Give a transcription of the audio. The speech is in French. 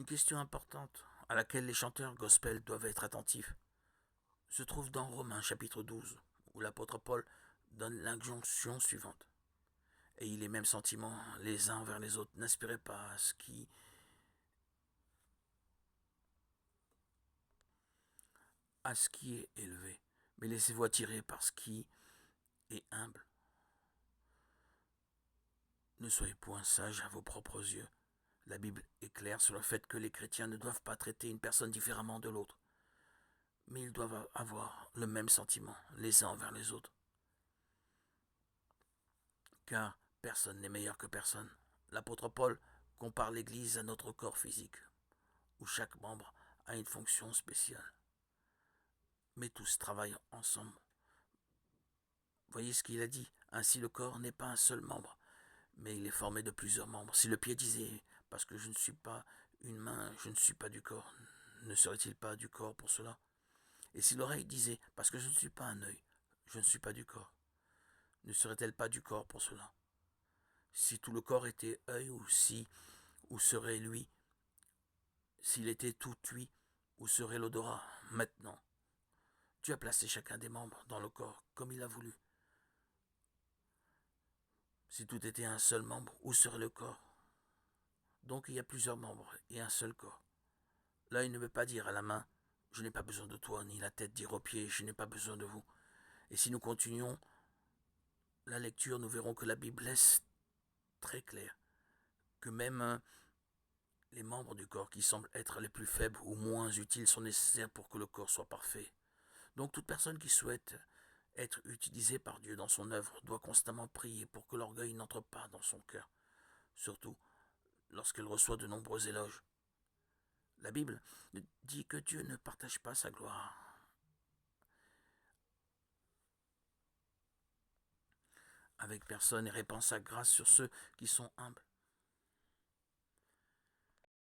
Une question importante à laquelle les chanteurs gospel doivent être attentifs se trouve dans Romains chapitre 12, où l'apôtre Paul donne l'injonction suivante. Ayez les mêmes sentiments les uns envers les autres, n'aspirez pas à ce qui est élevé, mais laissez-vous attirer par ce qui est humble. Ne soyez point sages à vos propres yeux. La Bible est claire sur le fait que les chrétiens ne doivent pas traiter une personne différemment de l'autre, mais ils doivent avoir le même sentiment les uns envers les autres. Car personne n'est meilleur que personne. L'apôtre Paul compare l'Église à notre corps physique, où chaque membre a une fonction spéciale, mais tous travaillent ensemble. Voyez ce qu'il a dit. Ainsi le corps n'est pas un seul membre, mais il est formé de plusieurs membres. Si le pied disait parce que je ne suis pas une main, je ne suis pas du corps, ne serait-il pas du corps pour cela? Et si l'oreille disait parce que je ne suis pas un œil, je ne suis pas du corps, ne serait-elle pas du corps pour cela? Si tout le corps était œil, où serait lui? S'il était tout ouïe, où serait l'odorat? Maintenant, Dieu a placé chacun des membres dans le corps comme il a voulu. Si tout était un seul membre, où serait le corps? Donc il y a plusieurs membres et un seul corps. L'œil ne veut pas dire à la main, je n'ai pas besoin de toi, ni la tête dire aux pieds, je n'ai pas besoin de vous. Et si nous continuons la lecture, nous verrons que la Bible laisse très clair que même les membres du corps qui semblent être les plus faibles ou moins utiles sont nécessaires pour que le corps soit parfait. Donc toute personne qui souhaite être utilisée par Dieu dans son œuvre doit constamment prier pour que l'orgueil n'entre pas dans son cœur, surtout lorsqu'elle reçoit de nombreux éloges. La Bible dit que Dieu ne partage pas sa gloire avec personne et répand sa grâce sur ceux qui sont humbles.